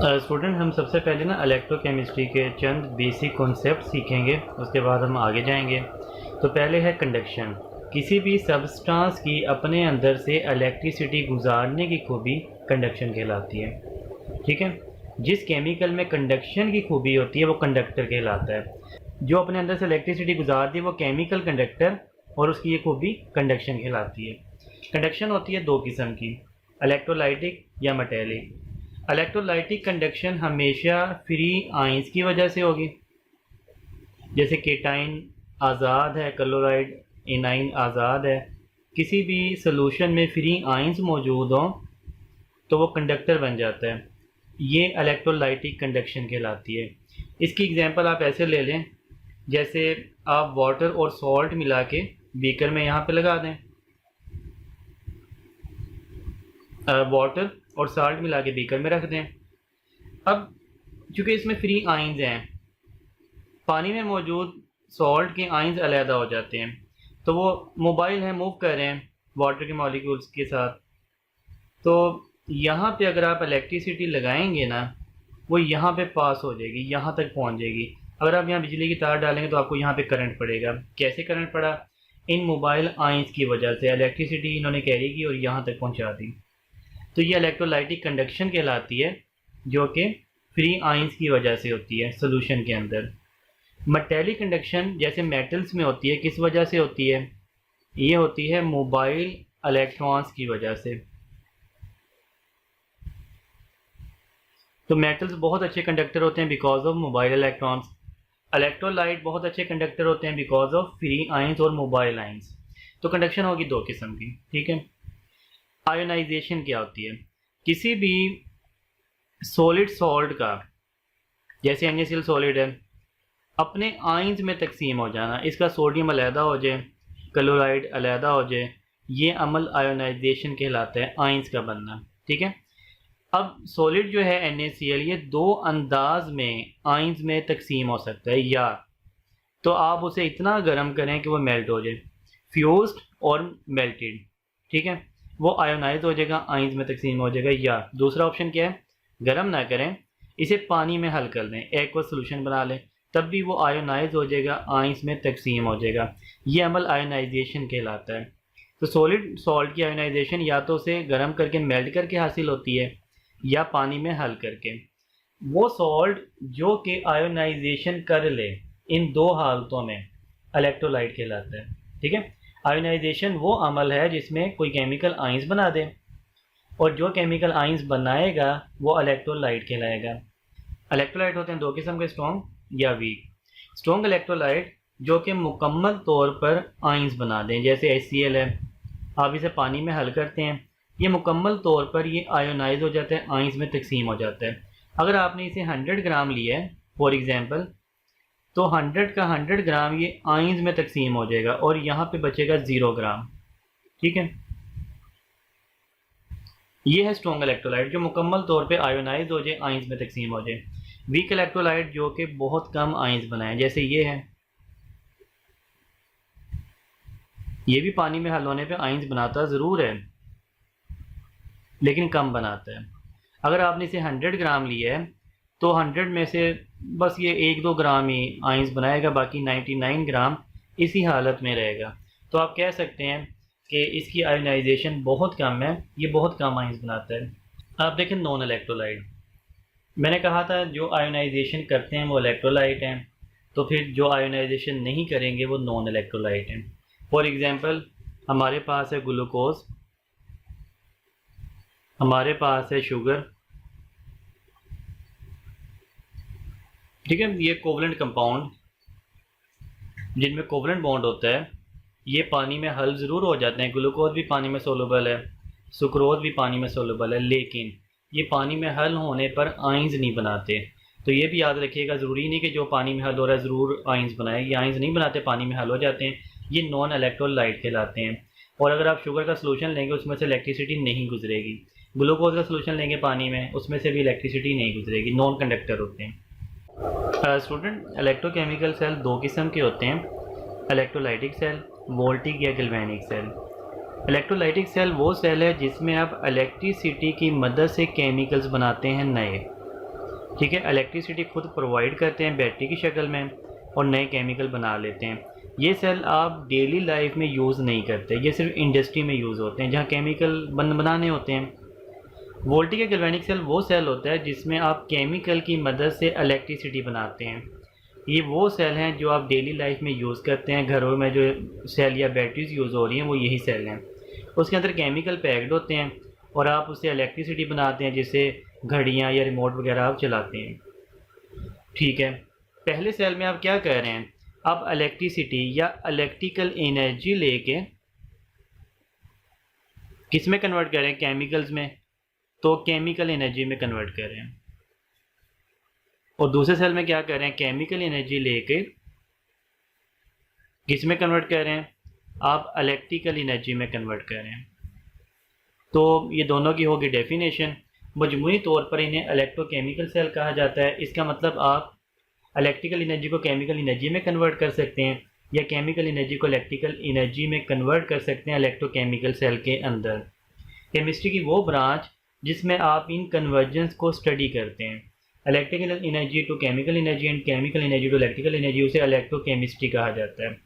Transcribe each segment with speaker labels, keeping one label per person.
Speaker 1: Student हम सबसे पहले ना इलेक्ट्रोकेमिस्ट्री के चंद बेसिक कॉन्सेप्ट सीखेंगे, उसके बाद हम आगे जाएंगे। तो पहले है कंडक्शन। किसी भी सब्सटेंस की अपने अंदर से इलेक्ट्रिसिटी गुजारने की खूबी कंडक्शन कहलाती है। ठीक है, जिस केमिकल में कंडक्शन की खूबी होती है वो कंडक्टर कहलाता है। जो अपने अंदर से इलेक्ट्रिसिटी गुजारती है वो केमिकल कंडक्टर, और उसकी ये खूबी कंडक्शन कहलाती है। कंडक्शन होती है दो किस्म की, इलेक्ट्रोलाइटिक या मेटेलिक। इलेक्ट्रोलाइटिक कंडक्शन हमेशा फ्री आइंस की वजह से होगी, जैसे केटाइन आज़ाद है, क्लोराइड एनाइन आज़ाद है। किसी भी सोल्यूशन में फ्री आइंस मौजूद हों तो वो कंडक्टर बन जाता है, ये इलेक्ट्रोलाइटिक कंडक्शन कहलाती है। इसकी एग्जांपल आप ऐसे ले लें, जैसे आप वाटर और सॉल्ट मिला के बीकर में यहाँ पे लगा दें, वाटर और साल्ट मिला के बीकर में रख दें। अब चूँकि इसमें फ्री आइंस हैं, पानी में मौजूद सॉल्ट के आइंस अलहदा हो जाते हैं, तो वो मोबाइल है मूव कर रहे हैं वाटर के मॉलिक्यूल्स के साथ। तो यहाँ पे अगर आप इलेक्ट्रिसिटी लगाएंगे ना, वो यहाँ पे पास हो जाएगी, यहाँ तक पहुँच जाएगी। अगर आप यहाँ बिजली की तार डालेंगे तो आपको यहाँ पे करंट पड़ेगा। कैसे करंट पड़ा? इन मोबाइल आइंस की वजह से इलेक्ट्रिसिटी इन्होंने कैरी की और यहाँ तक पहुँचा दी। तो ये इलेक्ट्रोलाइटिक कंडक्शन कहलाती है, जो कि फ्री आइंस की वजह से होती है सोल्यूशन के अंदर। मेटेलिक कंडक्शन जैसे मेटल्स में होती है, किस वजह से होती है? ये होती है मोबाइल इलेक्ट्रॉन्स की वजह से। तो मेटल्स बहुत अच्छे कंडक्टर होते हैं because of mobile electrons. Electrolyte बहुत अच्छे कंडक्टर होते हैं बिकॉज ऑफ फ्री आइंस और मोबाइल आइंस। तो कंडक्शन होगी दो किस्म की। ठीक है, आयोनाइजेशन क्या होती है? किसी भी सॉलिड सॉल्ट का, जैसे NaCl सॉलिड है, अपने आइंस में तकसीम हो जाना, इसका सोडियम अलहदा हो जाए, क्लोराइड अलहदा हो जाए, ये अमल आयोनाइजेशन कहलाता है, आइंस का बनना। ठीक है, अब सॉलिड जो है NaCl, ये दो अंदाज में आइंस में तकसीम हो सकता है। या तो आप उसे इतना गर्म करें कि वो मेल्ट हो जाए, फ्यूज्ड और मेल्टेड। ठीक है, वो आयोनाइज हो जाएगा, आइंस में तकसीम हो जाएगा। या दूसरा ऑप्शन क्या है? गर्म ना करें, इसे पानी में हल कर दें, एक्वस सोल्यूशन बना लें, तब भी वो आयोनाइज हो जाएगा, आइंस में तकसीम हो जाएगा। ये अमल आयोनाइजेशन कहलाता है। तो सॉलिड सॉल्ट की आयोनाइजेशन या तो उसे गर्म करके मेल्ट करके हासिल होती है, या पानी में हल करके। वो सॉल्ट जो कि आयोनाइजेशन कर ले, इन दो हालतों में इलेक्ट्रोलाइट कहलाता है। ठीक है, आयोनाइजेशन वो अमल है जिसमें कोई केमिकल आइंस बना दे, और जो केमिकल आइंस बनाएगा वो इलेक्ट्रोलाइट कहलाएगा। इलेक्ट्रोलाइट होते हैं दो किस्म के, स्ट्रॉन्ग या वीक। स्ट्रॉन्ग इलेक्ट्रोलाइट जो कि मुकम्मल तौर पर आइंस बना दें, जैसे HCl है, आप इसे पानी में हल करते हैं, ये मुकम्मल तौर पर ये आयोनाइज हो जाता है, आइंस में तकसीम हो जाता है। अगर आपने इसे 100 ग्राम लिया है फॉर एग्जांपल, तो 100 का 100 ग्राम ये आइंस में तकसीम हो जाएगा, और यहाँ पे बचेगा 0 ग्राम। ठीक है, ये है स्ट्रॉन्ग इलेक्ट्रोलाइट जो मुकम्मल तौर पे आयोनाइज हो जाए, आइंस में तकसीम हो जाए। वीक इलेक्ट्रोलाइट जो कि बहुत कम आइंस बनाए, जैसे ये है, ये भी पानी में हल होने पे आइंस बनाता ज़रूर है लेकिन कम बनाता है। अगर आपने इसे 100 ग्राम लिया है तो 100 में से बस ये 1-2 ग्राम ही आइंस बनाएगा, बाकी 99 ग्राम इसी हालत में रहेगा। तो आप कह सकते हैं कि इसकी आयोनाइजेशन बहुत कम है, ये बहुत कम आइंस बनाता है। आप देखें नॉन इलेक्ट्रोलाइट, मैंने कहा था जो आयोनाइजेशन करते हैं वो इलेक्ट्रोलाइट हैं, तो फिर जो आयोनाइजेशन नहीं करेंगे वो नॉन इलेक्ट्रोलाइट हैं। फॉर एग्जांपल, हमारे पास है ग्लूकोज, हमारे पास है शुगर। ठीक है, ये कोवलेंट कंपाउंड जिनमें कोवलेंट बॉन्ड होता है, ये पानी में हल ज़रूर हो जाते हैं। ग्लूकोज भी पानी में सोलूबल है, सुक्रोज भी पानी में सोलूबल है, लेकिन ये पानी में हल होने पर आइंस नहीं बनाते। तो ये भी याद रखिएगा, ज़रूरी नहीं कि जो पानी में हल हो रहा है ज़रूर आइंस बनाए, ये आइंस नहीं बनाते, पानी में हल हो जाते हैं, ये नॉन इलेक्ट्रोलाइट कहलाते हैं। और अगर आप शुगर का सोल्यूशन लेंगे उसमें से इलेक्ट्रिसिटी नहीं गुजरेगी, ग्लूकोज का सोल्यूशन लेंगे पानी में, उसमें से भी इलेक्ट्रिसिटी नहीं गुजरेगी, नॉन कंडक्टर होते हैं। स्टूडेंट, इलेक्ट्रोकेमिकल सेल दो किस्म के होते हैं, इलेक्ट्रोलाइटिक सेल, वोल्टिक या गैल्वेनिक सेल। इलेक्ट्रोलाइटिक सेल वो सेल है जिसमें आप इलेक्ट्रिसिटी की मदद से केमिकल्स बनाते हैं नए। ठीक है, इलेक्ट्रिसिटी खुद प्रोवाइड करते हैं बैटरी की शक्ल में और नए केमिकल बना लेते हैं। ये सेल आप डेली लाइफ में यूज़ नहीं करते, ये सिर्फ इंडस्ट्री में यूज़ होते हैं जहाँ केमिकल बनाने होते हैं। वोल्टिक या गैल्वेनिक सेल वो सेल होता है जिसमें आप केमिकल की मदद से इलेक्ट्रिसिटी बनाते हैं। ये वो सेल हैं जो आप डेली लाइफ में यूज़ करते हैं, घरों में जो सेल या बैटरीज यूज़ हो रही हैं वो यही सेल हैं। उसके अंदर केमिकल पैक्ड होते हैं और आप उससे इलेक्ट्रिसिटी बनाते हैं, जिससे घड़ियाँ या रिमोट वगैरह आप चलाते हैं। ठीक है, पहले सेल में आप क्या कर रहे हैं, आप इलेक्ट्रिसिटी या इलेक्ट्रिकल एनर्जी लेके किस में कन्वर्ट कर रहे हैं, केमिकल्स में, तो केमिकल एनर्जी में कन्वर्ट कर रहे हैं। और दूसरे सेल में क्या कर रहे हैं, केमिकल एनर्जी लेके किस में कन्वर्ट कर रहे हैं, आप इलेक्ट्रिकल एनर्जी में कन्वर्ट कर रहे हैं। तो ये दोनों की होगी डेफिनेशन। मजमूई तौर पर इन्हें इलेक्ट्रोकेमिकल सेल कहा जाता है। इसका मतलब आप इलेक्ट्रिकल एनर्जी को केमिकल एनर्जी में कन्वर्ट कर सकते हैं या केमिकल एनर्जी को इलेक्ट्रिकल एनर्जी में कन्वर्ट कर सकते हैं इलेक्ट्रोकेमिकल सेल के अंदर। केमिस्ट्री की वो ब्रांच जिसमें आप इन कन्वर्जेंस को स्टडी करते हैं, electrical energy to chemical energy and chemical energy to electrical energy, उसे इलेक्ट्रोकेमिस्ट्री कहा जाता है।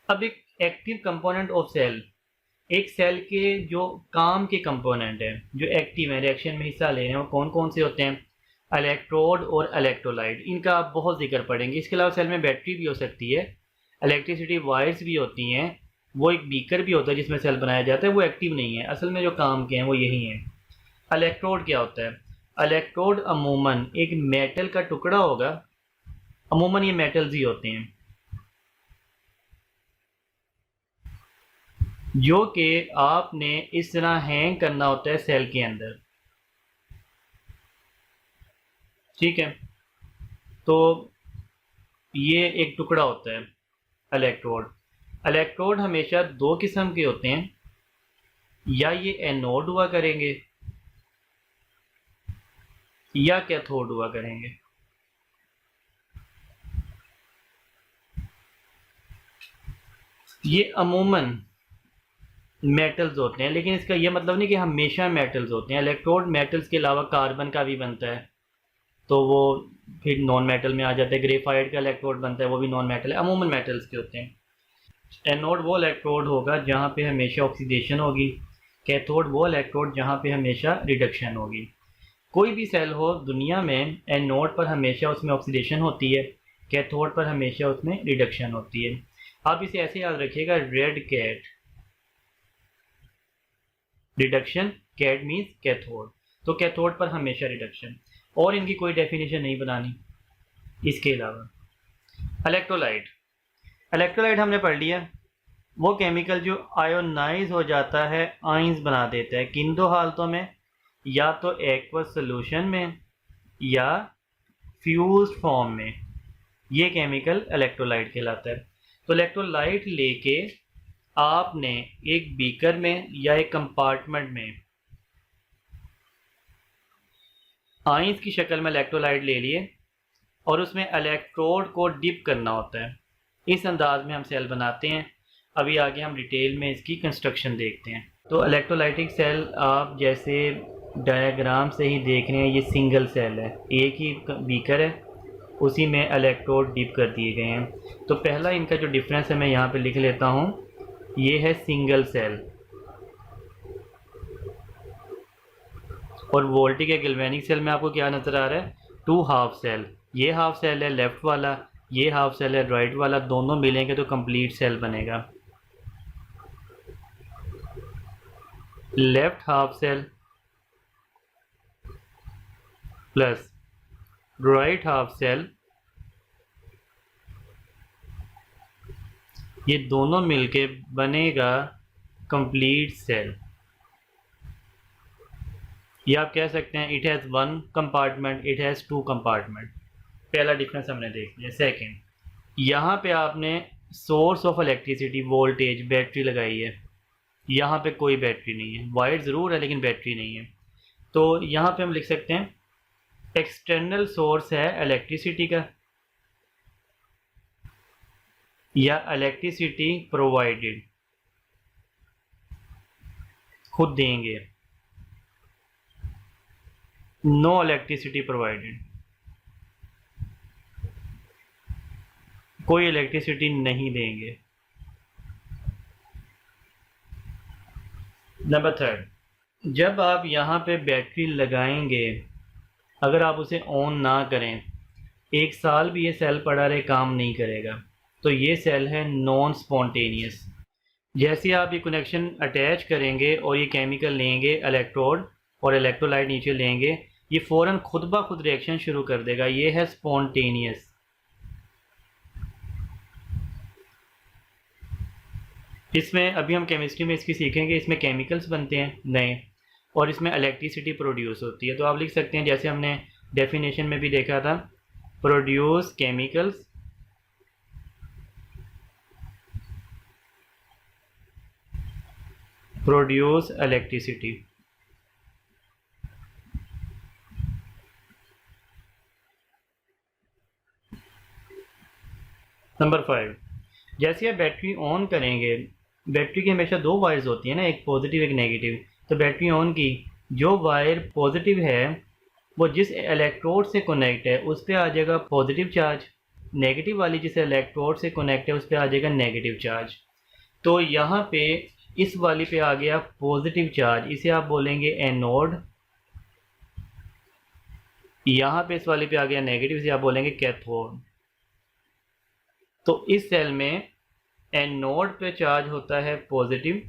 Speaker 1: अब एक एक्टिव कंपोनेंट ऑफ सेल, एक सेल के जो काम के कंपोनेंट हैं जो एक्टिव हैं, रिएक्शन में हिस्सा ले रहे हैं, वो कौन कौन से होते हैं, इलेक्ट्रोड और इलेक्ट्रोलाइट। इनका आप बहुत जिक्र पढ़ेंगे। इसके अलावा सेल में बैटरी भी हो सकती है, इलेक्ट्रिसिटी वायर्स भी होती हैं, वो एक बीकर भी होता है जिसमें सेल बनाया जाता है, वो एक्टिव नहीं है, असल में जो काम के हैं वो यही हैं। इलेक्ट्रोड क्या होता है, इलेक्ट्रोड अमूमन एक मेटल का टुकड़ा होगा, अमूमन ये मेटल्स ही होते हैं जो कि आपने इस तरह हैंग करना होता है सेल के अंदर। ठीक है, तो ये एक टुकड़ा होता है इलेक्ट्रोड। इलेक्ट्रोड हमेशा दो किस्म के होते हैं, या ये एनोड हुआ करेंगे या कैथोड हुआ करेंगे। ये अमूमन मेटल्स होते हैं, लेकिन इसका ये मतलब नहीं कि हमेशा मेटल्स होते हैं। इलेक्ट्रोड मेटल्स के अलावा कार्बन का भी बनता है, तो वो फिर नॉन मेटल में आ जाता है। ग्रेफाइट का इलेक्ट्रोड बनता है, वो भी नॉन मेटल है, अमूमन मेटल्स के होते हैं। एनोड वो इलेक्ट्रोड होगा जहाँ पे हमेशा ऑक्सीडेशन होगी, कैथोड वो इलेक्ट्रोड जहाँ पे हमेशा रिडक्शन होगी। कोई भी सेल हो दुनिया में, एनोड पर हमेशा उसमें ऑक्सीडेशन होती है, कैथोड पर हमेशा उसमें रिडक्शन होती है। आप इसे ऐसे याद रखिएगा, red cat, reduction, cat means cathode, तो कैथोड पर हमेशा रिडक्शन। और इनकी कोई डेफिनेशन नहीं बनानी। इसके अलावा इलेक्ट्रोलाइट, इलेक्ट्रोलाइट हमने पढ़ लिया, वो केमिकल जो आयोनाइज हो जाता है, आइंस बना देता है, किन दो हालतों में, या तो एक्वस सोल्यूशन में या फ्यूज्ड फॉर्म में, ये केमिकल इलेक्ट्रोलाइट कहलाता है। तो इलेक्ट्रोलाइट लेके आपने एक बीकर में या एक कंपार्टमेंट में आइंस की शक्ल में इलेक्ट्रोलाइट ले लिए और उसमें इलेक्ट्रोड को डिप करना होता है। इस अंदाज में हम सेल बनाते हैं। अभी आगे हम डिटेल में इसकी कंस्ट्रक्शन देखते हैं। तो इलेक्ट्रोलाइटिक सेल आप जैसे डायग्राम से ही देख रहे हैं, ये सिंगल सेल है, एक ही बीकर है, उसी में इलेक्ट्रोड डिप कर दिए गए हैं। तो पहला इनका जो डिफरेंस है मैं यहाँ पे लिख लेता हूँ, ये है सिंगल सेल। और वोल्टिक या गैल्वेनिक सेल में आपको क्या नज़र आ रहा है, टू हाफ सेल, ये हाफ सेल है लेफ़्ट वाला, ये हाफ सेल है राइट वाला, दोनों मिलेंगे तो कंप्लीट सेल बनेगा। Left half cell plus right half cell, ये दोनों मिलके बनेगा कंप्लीट सेल। ये आप कह सकते हैं it has one compartment, it has two compartment. पहला डिफरेंस हमने देख लिया। सेकेंड, यहाँ पे आपने source of electricity voltage battery लगाई है, यहाँ पे कोई बैटरी नहीं है, वायर ज़रूर है लेकिन बैटरी नहीं है। तो यहाँ पे हम लिख सकते हैं एक्सटर्नल सोर्स है इलेक्ट्रिसिटी का या इलेक्ट्रिसिटी प्रोवाइडेड, खुद देंगे। नो इलेक्ट्रिसिटी प्रोवाइडेड, कोई इलेक्ट्रिसिटी नहीं देंगे। नंबर थर्ड, जब आप यहाँ पे बैटरी लगाएंगे, अगर आप उसे ऑन ना करें, 1 साल भी ये सेल पड़ा रहे काम नहीं करेगा, तो ये सेल है नॉन स्पॉन्टेनियस। जैसे आप ये कनेक्शन अटैच करेंगे और ये केमिकल लेंगे इलेक्ट्रोड और इलेक्ट्रोलाइट नीचे लेंगे, ये फ़ौरन खुद ब खुद रिएक्शन शुरू कर देगा, ये है स्पॉन्टेनियस। इसमें अभी हम केमिस्ट्री में इसकी सीखेंगे, इसमें केमिकल्स बनते हैं नए और इसमें इलेक्ट्रिसिटी प्रोड्यूस होती है। तो आप लिख सकते हैं जैसे हमने डेफिनेशन में भी देखा था, produce chemicals produce electricity. Number 5, जैसे आप बैटरी ऑन करेंगे, बैटरी की हमेशा 2 वायर्स होती है ना, एक पॉजिटिव एक नेगेटिव। तो बैटरी ऑन की जो वायर पॉजिटिव है वो जिस इलेक्ट्रोड से कनेक्ट है उस पर आ जाएगा पॉजिटिव चार्ज, नेगेटिव वाली जिस इलेक्ट्रोड से कनेक्ट है उस पर आ जाएगा नेगेटिव चार्ज। तो यहाँ पे इस वाली पे आ गया पॉजिटिव चार्ज, इसे आप बोलेंगे एनोड। यहाँ पे इस वाली पे आ गया नेगेटिव, इसे आप बोलेंगे कैथोड। तो इस सेल में एनोड पे चार्ज होता है पॉजिटिव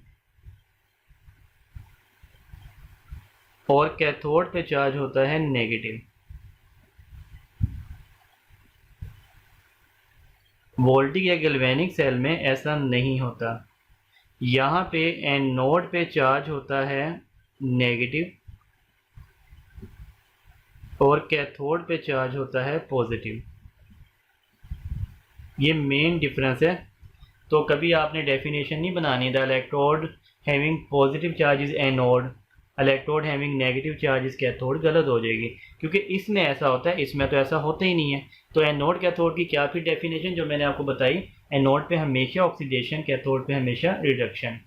Speaker 1: और कैथोड पे चार्ज होता है नेगेटिव। वोल्टिक या गैल्वेनिक सेल में ऐसा नहीं होता, यहाँ पे एनोड पे चार्ज होता है नेगेटिव और कैथोड पे चार्ज होता है पॉजिटिव। ये मेन डिफरेंस है। तो कभी आपने डेफिनेशन नहीं बनानी, the electrode having positive charge is anode, electrode having negative charge is cathode, गलत हो जाएगी, क्योंकि इसमें ऐसा होता है, इसमें तो ऐसा होता ही नहीं है। तो एनोड कैथोड की क्या फिर डेफिनेशन जो मैंने आपको बताई, एनोड पे हमेशा ऑक्सीडेशन, कैथोड पे हमेशा रिडक्शन।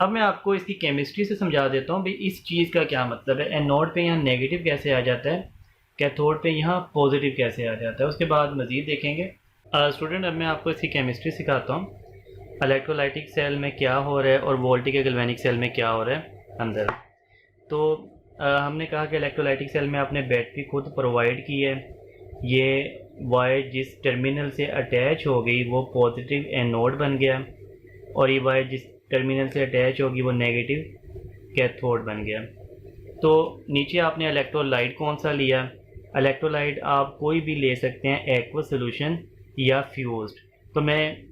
Speaker 1: अब मैं आपको इसकी केमिस्ट्री से समझा देता हूँ भाई इस चीज़ का क्या मतलब है, एनोड पे यहाँ नेगेटिव कैसे आ जाता है, कैथोड पे यहाँ पॉजिटिव कैसे आ जाता है, उसके बाद मज़ीद देखेंगे। स्टूडेंट अब मैं आपको इसकी केमिस्ट्री सिखाता हूँ, इलेक्ट्रोलाइटिक सेल में क्या हो रहा है और वोल्टिक या गैल्वेनिक सेल में क्या हो रहा है अंदर। तो हमने कहा कि इलेक्ट्रोलाइटिक सेल में आपने बैटरी खुद प्रोवाइड की है, ये वायर जिस टर्मिनल से अटैच हो गई वो पॉजिटिव एनोड बन गया और ये वायर जिस टर्मिनल से अटैच होगी वो नेगेटिव कैथोड बन गया। तो नीचे आपने इलेक्ट्रोलाइट कौन सा लिया, इलेक्ट्रोलाइट आप कोई भी ले सकते हैं, एक्वस सोल्यूशन या फ्यूज्ड। तो मैं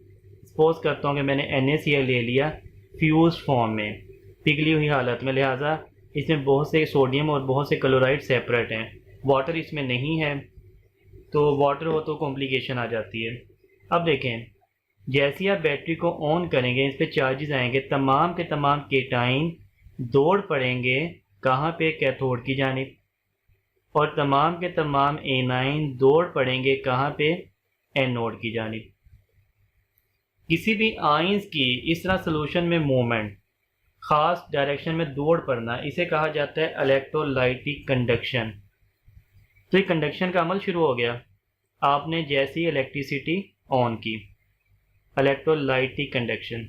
Speaker 1: सपोज करता हूँ कि मैंने NaCl ले लिया फ्यूज्ड फॉर्म में, पिघली हुई हालत में, लिहाजा इसमें बहुत से सोडियम और बहुत से क्लोराइड सेपरेट हैं, वाटर इसमें नहीं है, तो वाटर हो तो कॉम्प्लिकेशन आ जाती है। अब देखें, जैसे आप बैटरी को ऑन करेंगे इस पर चार्जेस आएंगे, तमाम के तमाम केटाइन दौड़ पड़ेंगे कहाँ पे, कैथोड की जानिब, और तमाम के तमाम एनाइन दौड़ पड़ेंगे कहाँ पे, एनोड की जानिब। किसी भी आयंस की इस तरह सोल्यूशन में मूवमेंट, ख़ास डायरेक्शन में दौड़ पड़ना, इसे कहा जाता है इलेक्ट्रोलाइटिक कंडक्शन। तो ये कंडक्शन का अमल शुरू हो गया आपने जैसे ही इलेक्ट्रिसिटी ऑन की, इलेक्ट्रोलाइटिक कंडक्शन।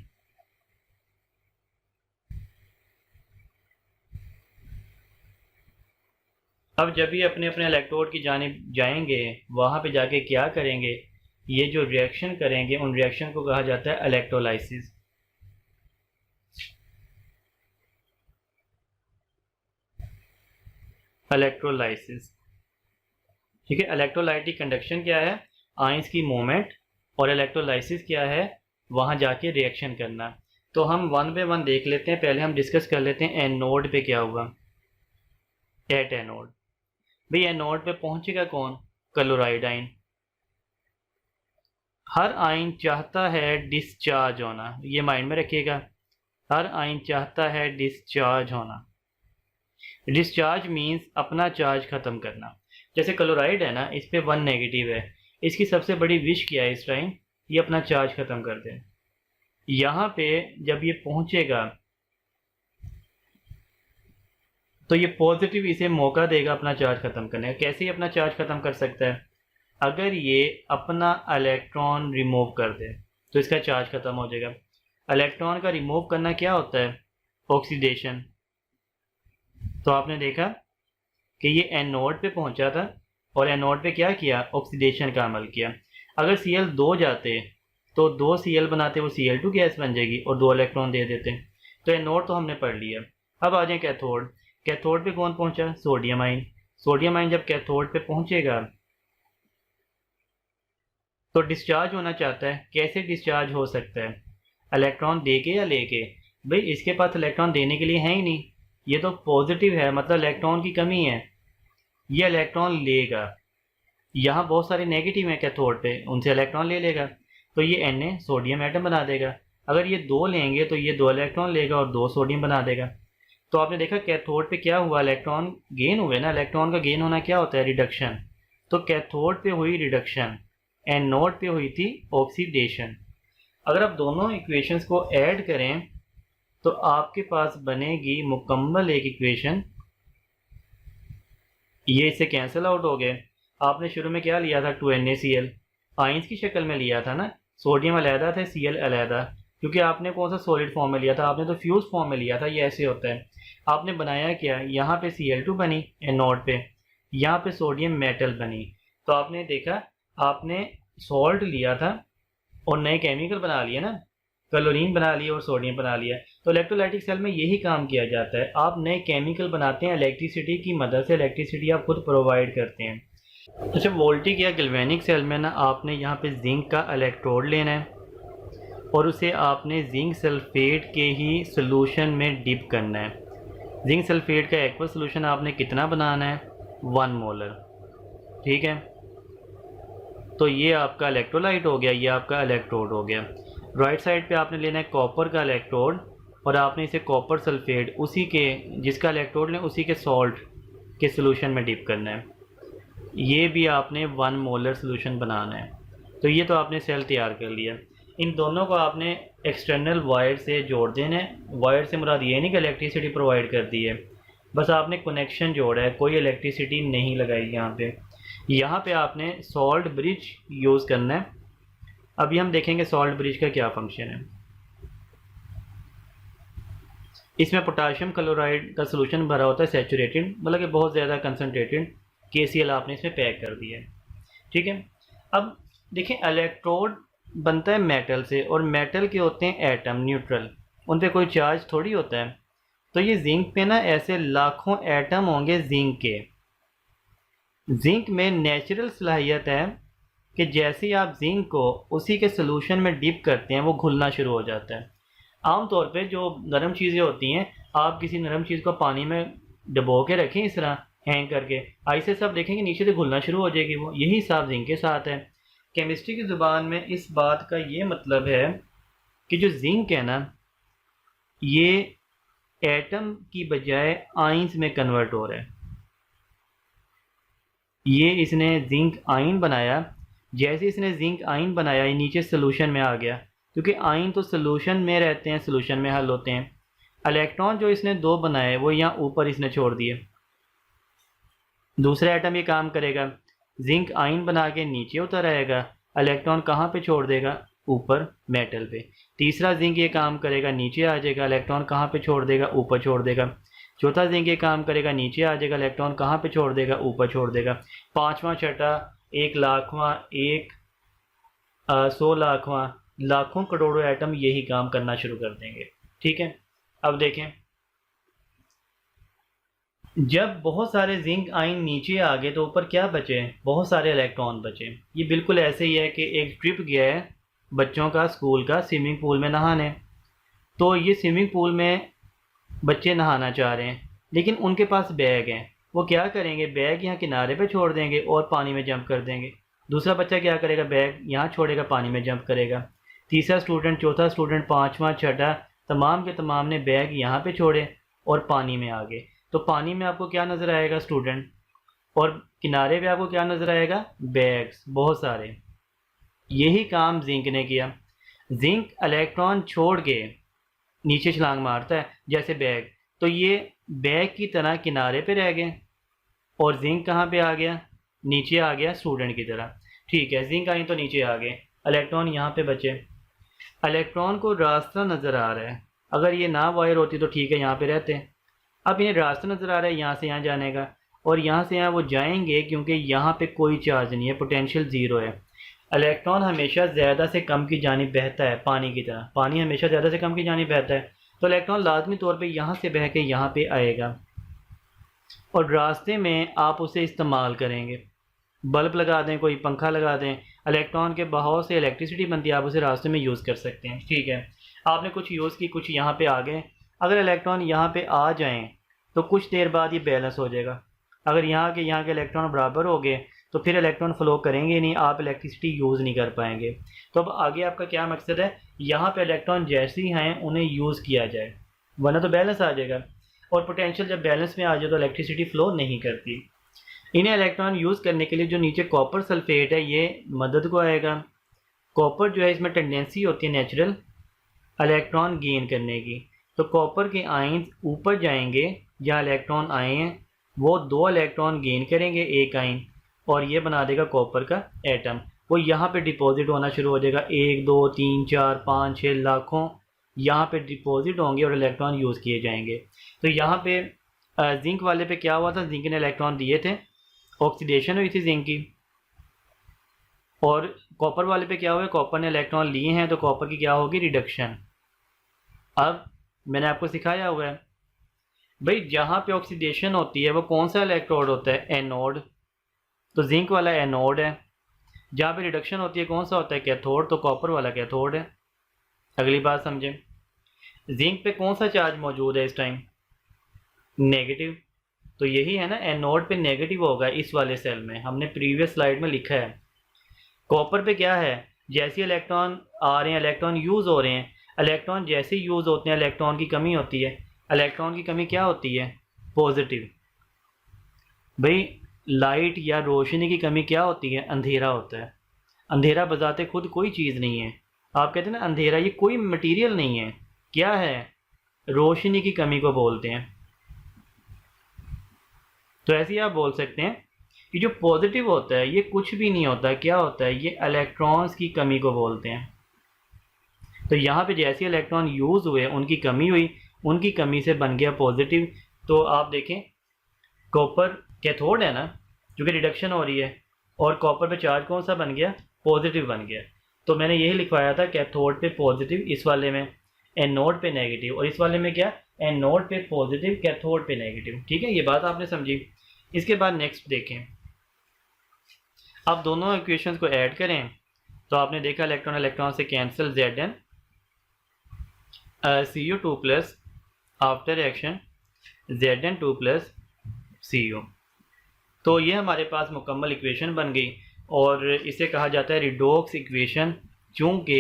Speaker 1: अब जब भी अपने अपने इलेक्ट्रोड की जानिब जाएंगे, वहाँ पे जाके क्या करेंगे, ये जो रिएक्शन करेंगे उन रिएक्शन को कहा जाता है इलेक्ट्रोलाइसिस। इलेक्ट्रोलाइसिस, ठीक है। इलेक्ट्रोलाइटिक कंडक्शन क्या है, आयंस की मूवमेंट, और इलेक्ट्रोलाइसिस क्या है, वहाँ जाके रिएक्शन करना। तो हम वन बाय वन देख लेते हैं। पहले हम डिस्कस कर लेते हैं एनोड पे क्या हुआ। एट एनोड, भाई एनोड पे पहुंचेगा कौन, क्लोराइड आयन। हर आयन चाहता है डिस्चार्ज होना, ये माइंड में रखिएगा, हर आयन चाहता है डिस्चार्ज होना। डिस्चार्ज मीन्स अपना चार्ज ख़त्म करना। जैसे क्लोराइड है ना, इस पे 1 नेगेटिव है, इसकी सबसे बड़ी विश क्या है इस टाइम, ये अपना चार्ज ख़त्म कर दे। यहाँ पे जब ये पहुँचेगा तो ये पॉजिटिव इसे मौका देगा अपना चार्ज ख़त्म करने का। कैसे ही अपना चार्ज ख़त्म कर सकता है? अगर ये अपना इलेक्ट्रॉन रिमूव कर दे तो इसका चार्ज ख़त्म हो जाएगा। इलेक्ट्रॉन का रिमूव करना क्या होता है? ऑक्सीडेशन। तो आपने देखा कि ये एनोड पे पहुंचा था और एनोड पे क्या किया? ऑक्सीडेशन का अमल किया। अगर Cl दो जाते तो 2 Cl बनाते, वो Cl2 गैस बन जाएगी और 2 इलेक्ट्रॉन दे देते। तो एनोड तो हमने पढ़ लिया। अब आ जाए कैथोड। कैथोड पे कौन पहुंचा? Sodium ion. सोडियम आयन जब कैथोड पे पहुंचेगा तो डिस्चार्ज होना चाहता है। कैसे डिस्चार्ज हो सकता है? इलेक्ट्रॉन दे के या लेके? भाई इसके पास इलेक्ट्रॉन देने के लिए है ही नहीं, ये तो पॉजिटिव है, मतलब इलेक्ट्रॉन की कमी है। ये इलेक्ट्रॉन लेगा। यहाँ बहुत सारे नेगेटिव हैं कैथोड पे, उनसे इलेक्ट्रॉन ले लेगा तो ये Na सोडियम एटम बना देगा। अगर ये 2 लेंगे तो ये 2 इलेक्ट्रॉन लेगा और 2 सोडियम बना देगा। तो आपने देखा कैथोड पे क्या हुआ? इलेक्ट्रॉन गेन हुए ना। इलेक्ट्रॉन का गेन होना क्या होता है? रिडक्शन। तो कैथोड पे हुई रिडक्शन, एनोड पे हुई थी ऑक्सीडेशन। अगर आप दोनों इक्वेशंस को ऐड करें तो आपके पास बनेगी मुकम्मल एक इक्वेशन। ये इससे कैंसिल आउट हो गए। आपने शुरू में क्या लिया था? 2NaCl आइंस की शक्ल में लिया था ना। सोडियम अलहदा था, Cl अलहदा, क्योंकि आपने कौन सा सॉलिड फॉर्म में लिया था? आपने तो फ्यूज फॉर्म में लिया था। ये ऐसे होता है। आपने बनाया क्या? यहाँ पे Cl2 बनी एनोड पे, यहाँ पे सोडियम मेटल बनी। तो आपने देखा, आपने सॉल्ट लिया था और नए केमिकल बना लिए ना, क्लोरीन बना लिया और सोडियम बना लिया। तो इलेक्ट्रोलाइटिक सेल में यही काम किया जाता है। आप नए केमिकल बनाते हैं, इलेक्ट्रिसिटी की मदद से इलेक्ट्रिसिटी आप खुद प्रोवाइड करते हैं। अच्छा, वोल्टिक या गैल्वेनिक सेल में ना आपने यहाँ पे जिंक का इलेक्ट्रोड लेना है और उसे आपने जिंक सल्फेट के ही सोल्यूशन में डिप करना है। जिंक सल्फेट का एक्वा सोल्यूशन आपने कितना बनाना है? 1 मोलर। ठीक है, तो ये आपका इलेक्ट्रोलाइट हो गया, ये आपका इलेक्ट्रोड हो गया। राइट साइड पे आपने लेना है कॉपर का इलेक्ट्रोड और आपने इसे कॉपर सल्फेट उसी के, जिसका इलेक्ट्रोड लें उसी के सॉल्ट के सोल्यूशन में डिप करना है। ये भी आपने 1 मोलर सोल्यूशन बनाना है। तो ये तो आपने सेल तैयार कर लिया। इन दोनों को आपने एक्सटर्नल वायर से जोड़ देना है। वायर से मुराद ये नहीं कि इलेक्ट्रिसिटी प्रोवाइड कर दी है, बस आपने कनेक्शन जोड़ा है, कोई इलेक्ट्रिसिटी नहीं लगाई यहाँ पे। यहाँ पे आपने सॉल्ट ब्रिज यूज़ करना है। अभी हम देखेंगे सॉल्ट ब्रिज का क्या फंक्शन है। इसमें पोटाशियम क्लोराइड का सोल्यूशन भरा होता है सैचुरेटेड, मतलब कि बहुत ज़्यादा कंसनट्रेटेड। KCl आपने इसमें पैक कर दिया है। ठीक है, अब देखें इलेक्ट्रोड बनता है मेटल से और मेटल के होते हैं एटम न्यूट्रल, उन पे कोई चार्ज थोड़ी होता है। तो ये जिंक पे ना ऐसे लाखों एटम होंगे जिंक के। जिंक में नेचुरल सलाहियत है कि जैसे ही आप जिंक को उसी के सोल्यूशन में डिप करते हैं वो घुलना शुरू हो जाता है। आमतौर पे जो नरम चीज़ें होती हैं, आप किसी नरम चीज़ को पानी में डबो के रखें इस तरह हैंग करके, ऐसे सब देखेंगे नीचे से घुलना शुरू हो जाएगी वो। यही हिसाब जिंक के साथ है। केमिस्ट्री की ज़ुबान में इस बात का ये मतलब है कि जो जिंक है ना, ये एटम की बजाय आइंस में कन्वर्ट हो रहा है। ये इसने जिंक आयन बनाया। जैसे इसने जिंक आयन बनाया, ये नीचे सोल्यूशन में आ गया, क्योंकि आयन तो सोल्यूशन में रहते हैं, सोल्यूशन में हल होते हैं। इलेक्ट्रॉन जो इसने 2 बनाए वो यहाँ ऊपर इसने छोड़ दिए। दूसरा एटम ये काम करेगा, जिंक आयन बना के नीचे उतर आएगा, इलेक्ट्रॉन कहाँ पे छोड़ देगा? ऊपर मेटल पे। तीसरा जिंक ये काम करेगा, नीचे आ जाएगा, इलेक्ट्रॉन कहाँ पे छोड़ देगा? ऊपर छोड़ देगा। चौथा जिंक ये काम करेगा, नीचे आ जाएगा, इलेक्ट्रॉन कहाँ पे छोड़ देगा? ऊपर छोड़ देगा। पांचवा, छठा, 1 लाखवां, 100 लाखवां, लाखों करोड़ों एटम यही काम करना शुरू कर देंगे। ठीक है, अब देखें, जब बहुत सारे जिंक आयन नीचे आ गए तो ऊपर क्या बचे? बहुत सारे इलेक्ट्रॉन बचे। ये बिल्कुल ऐसे ही है कि एक ट्रिप गया है बच्चों का स्कूल का स्विमिंग पूल में नहाने। तो ये स्विमिंग पूल में बच्चे नहाना चाह रहे हैं, लेकिन उनके पास बैग हैं। वो क्या करेंगे? बैग यहाँ किनारे पे छोड़ देंगे और पानी में जंप कर देंगे। दूसरा बच्चा क्या करेगा? बैग यहाँ छोड़ेगा, पानी में जंप करेगा। तीसरा स्टूडेंट, चौथा स्टूडेंट, पाँचवा, छठा, तमाम के तमाम ने बैग यहाँ पे छोड़े और पानी में आ गए। तो पानी में आपको क्या नज़र आएगा? स्टूडेंट। और किनारे पे आपको क्या नज़र आएगा? बैग्स बहुत सारे। यही काम जिंक ने किया। जिंक इलेक्ट्रॉन छोड़ के नीचे छलांग मारता है, जैसे बैग। तो ये बैग की तरह किनारे पे रह गए और जिंक कहाँ पे आ गया, नीचे आ गया स्टूडेंट की तरह। ठीक है, जिंक आई तो नीचे आ गए, इलेक्ट्रॉन यहाँ पे बचे। इलेक्ट्रॉन को रास्ता नज़र आ रहा है, अगर ये ना वायर होती तो ठीक है यहाँ पे रहते। अब इन्हें रास्ता नज़र आ रहा है यहाँ से यहाँ जाने का, और यहाँ से यहाँ वो जाएंगे क्योंकि यहाँ पे कोई चार्ज नहीं है, पोटेंशियल ज़ीरो है। इलेक्ट्रॉन हमेशा ज़्यादा से कम की जानिब बहता है, पानी की तरह। पानी हमेशा ज़्यादा से कम की जानिब बहता है, तो इलेक्ट्रॉन लाजमी तौर पे यहाँ से बह के यहाँ पे आएगा और रास्ते में आप उसे इस्तेमाल करेंगे। बल्ब लगा दें, कोई पंखा लगा दें, इलेक्ट्रॉन के बहाव से इलेक्ट्रिसिटी बनती है, आप उसे रास्ते में यूज़ कर सकते हैं। ठीक है, आपने कुछ यूज़ की, कुछ यहाँ पे आ गए। अगर इलेक्ट्रॉन यहाँ पे आ जाएं तो कुछ देर बाद ये बैलेंस हो जाएगा। अगर यहाँ के इलेक्ट्रॉन बराबर हो गए तो फिर इलेक्ट्रॉन फ़्लो करेंगे नहीं, आप इलेक्ट्रिसिटी यूज़ नहीं कर पाएंगे। तो अब आगे आपका क्या मकसद है, यहाँ पे इलेक्ट्रॉन जैसे ही हैं उन्हें यूज़ किया जाए, वरना तो बैलेंस आ जाएगा। और पोटेंशियल जब बैलेंस में आ जाए तो इलेक्ट्रिसिटी फ़्लो नहीं करती। इन्हें इलेक्ट्रॉन यूज़ करने के लिए जो नीचे कॉपर सल्फेट है ये मदद को आएगा। कॉपर जो है इसमें टेंडेंसी होती है नेचुरल इलेक्ट्रॉन गेन करने की, तो कॉपर के आयन्स ऊपर जाएंगे, जहाँ इलेक्ट्रॉन आए हैं वो 2 इलेक्ट्रॉन गेन करेंगे एक आयन, और ये बना देगा कॉपर का एटम। वो यहाँ पे डिपॉजिट होना शुरू हो जाएगा, 1 2 3 4 5 6 लाखों यहाँ पे डिपॉजिट होंगे और इलेक्ट्रॉन यूज़ किए जाएंगे। तो यहाँ पे जिंक वाले पे क्या हुआ था, जिंक ने इलेक्ट्रॉन दिए थे, ऑक्सीडेशन हुई थी जिंक की। और कॉपर वाले पे क्या हुआ, कॉपर ने इलेक्ट्रॉन लिए हैं तो कॉपर की क्या होगी, रिडक्शन। अब मैंने आपको सिखाया हुआ है भाई, जहाँ पे ऑक्सीडेशन होती है वो कौन सा इलेक्ट्रोड होता है, एनोड। तो जिंक वाला एनोड है। जहाँ पे रिडक्शन होती है कौन सा होता है, कैथोड, तो कॉपर वाला कैथोड है। अगली बात समझें, जिंक पे कौन सा चार्ज मौजूद है इस टाइम, नेगेटिव। तो यही है ना, एनोड पे नेगेटिव होगा इस वाले सेल में, हमने प्रीवियस स्लाइड में लिखा है। कॉपर पे क्या है, जैसे इलेक्ट्रॉन आ रहे हैं इलेक्ट्रॉन यूज़ हो रहे हैं, इलेक्ट्रॉन जैसे यूज़ होते हैं इलेक्ट्रॉन की कमी होती है। इलेक्ट्रॉन की कमी क्या होती है, पॉजिटिव। भाई लाइट या रोशनी की कमी क्या होती है, अंधेरा होता है। अंधेरा बजाते खुद कोई चीज़ नहीं है, आप कहते हैं ना अंधेरा ये कोई मटेरियल नहीं है, क्या है, रोशनी की कमी को बोलते हैं। तो ऐसे ही आप बोल सकते हैं कि जो पॉजिटिव होता है ये कुछ भी नहीं होता, क्या होता है, ये इलेक्ट्रॉन्स की कमी को बोलते हैं। तो यहाँ पे जैसे इलेक्ट्रॉन यूज़ हुए उनकी कमी हुई, उनकी कमी से बन गया पॉजिटिव। तो आप देखें कॉपर कैथोड है ना, जो कि रिडक्शन हो रही है, और कॉपर पे चार्ज कौन सा बन गया, पॉजिटिव बन गया। तो मैंने यही लिखवाया था, कैथोड पे पॉजिटिव इस वाले में, एनोड पे नेगेटिव, और इस वाले में क्या, एनोड पे पॉजिटिव कैथोड पे नेगेटिव। ठीक है, ये बात आपने समझी। इसके बाद नेक्स्ट देखें, अब दोनों इक्वेशंस को ऐड करें तो आपने देखा इलेक्ट्रॉन इलेक्ट्रॉन से cancel, Zn Cu2 plus after reaction Zn2 plus Cu। तो ये हमारे पास मुकम्मल इक्वेशन बन गई और इसे कहा जाता है रिडोक्स इक्वेशन, चूँकि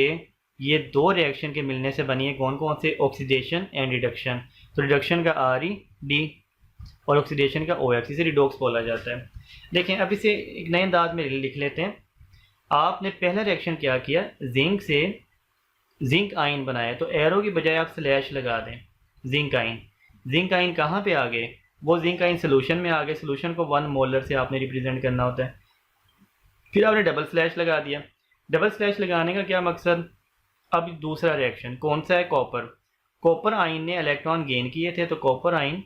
Speaker 1: ये 2 रिएक्शन के मिलने से बनी है। कौन कौन से, ऑक्सीडेशन एंड रिडक्शन। तो रिडक्शन का ReD और ऑक्सीडेशन का OX, इसे रिडोक्स बोला जाता है। देखें अब इसे एक नए अंदाज में लिख लेते हैं। आपने पहला रिएक्शन क्या किया, जिंक से जिंक आयन बनाया, तो एरो की बजाय आप स्लैश लगा दें, जिंक आयन। जिंक आयन कहाँ पे आ गए, वो जिंक आयन सोल्यूशन में आ गए। सोल्यूशन को 1 मोलर से आपने रिप्रेजेंट करना होता है। फिर आपने डबल स्लैश लगा दिया। डबल स्लैश लगाने का क्या मकसद, अब दूसरा रिएक्शन कौन सा है, कॉपर। कॉपर आयन ने इलेक्ट्रॉन गेन किए थे, तो कॉपर आयन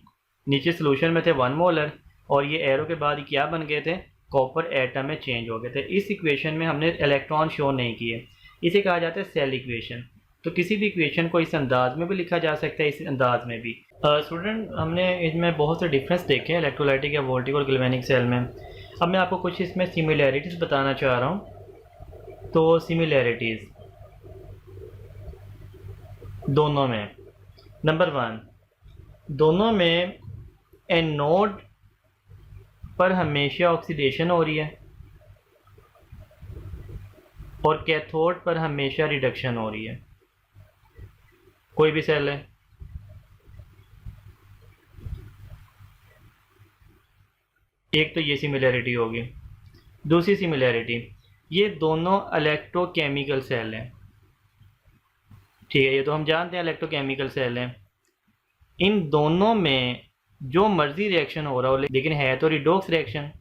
Speaker 1: नीचे सोल्यूशन में थे 1 मोलर, और ये एरो के बाद क्या बन गए थे, कॉपर एटम में चेंज हो गए थे। इस इक्वेशन में हमने इलेक्ट्रॉन शो नहीं किए, इसे कहा जाता है सेल इक्वेशन। तो किसी भी इक्वेशन को इस अंदाज में भी लिखा जा सकता है, इस अंदाज में भी। स्टूडेंट हमने इसमें बहुत से डिफरेंस देखे हैं इलेक्ट्रोलाइटिक या वोल्टिक और गैल्वेनिक सेल में। अब मैं आपको कुछ इसमें सिमिलैरिटीज़ बताना चाह रहा हूँ। तो सिमिलैरिटीज़ दोनों में, नंबर 1, दोनों में एनोड पर हमेशा ऑक्सीडेशन हो रही है और कैथोड पर हमेशा रिडक्शन हो रही है। कोई भी सेल है, एक तो ये सिमिलैरिटी होगी। दूसरी सिमिलैरिटी, ये दोनों इलेक्ट्रोकेमिकल सेल हैं। ठीक है, ये तो हम जानते हैं इलेक्ट्रोकेमिकल सेल हैं। इन दोनों में जो मर्जी रिएक्शन हो रहा हो, लेकिन है तो रिडॉक्स रिएक्शन,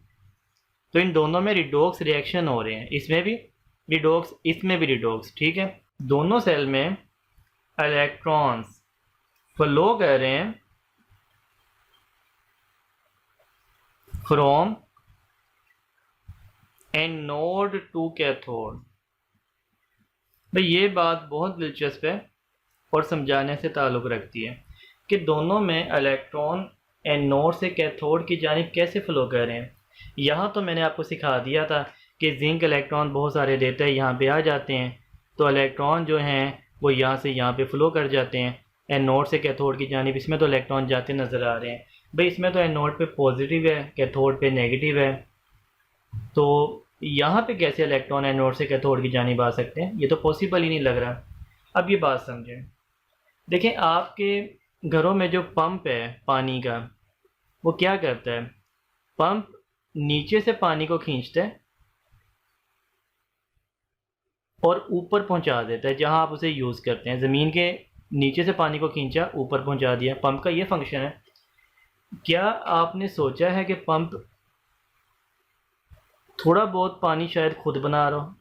Speaker 1: तो इन दोनों में रिडॉक्स रिएक्शन हो रहे हैं, इसमें भी रिडॉक्स, इसमें भी रिडॉक्स। ठीक है, दोनों सेल में इलेक्ट्रॉन्स फ्लो कर रहे हैं फ्रॉम एनोड टू कैथोड। भाई ये बात बहुत दिलचस्प है और समझाने से ताल्लुक़ रखती है कि दोनों में इलेक्ट्रॉन एनोड से कैथोड की जानिब कैसे फ़्लो कर रहे हैं। यहाँ तो मैंने आपको सिखा दिया था कि जिंक इलेक्ट्रॉन बहुत सारे देता है, यहाँ पे आ जाते हैं, तो इलेक्ट्रॉन जो हैं वो यहाँ से यहाँ पे फ़्लो कर जाते हैं एनोड से कैथोड की जानिब। इसमें तो इलेक्ट्रॉन जाते नज़र आ रहे हैं। भाई इसमें तो एनोड पे पॉजिटिव है, कैथोड पे नेगेटिव है, तो यहाँ पे कैसे इलेक्ट्रॉन एनोड से कैथोड की जानिब आ सकते हैं? ये तो पॉसिबल ही नहीं लग रहा। अब ये बात समझें, देखें आपके घरों में जो पंप है पानी का, वो क्या करता है? पंप नीचे से पानी को खींचता है और ऊपर पहुंचा देता है जहां आप उसे यूज़ करते हैं। ज़मीन के नीचे से पानी को खींचा, ऊपर पहुंचा दिया, पंप का ये फंक्शन है। क्या आपने सोचा है कि पंप थोड़ा बहुत पानी शायद खुद बना रहा हो?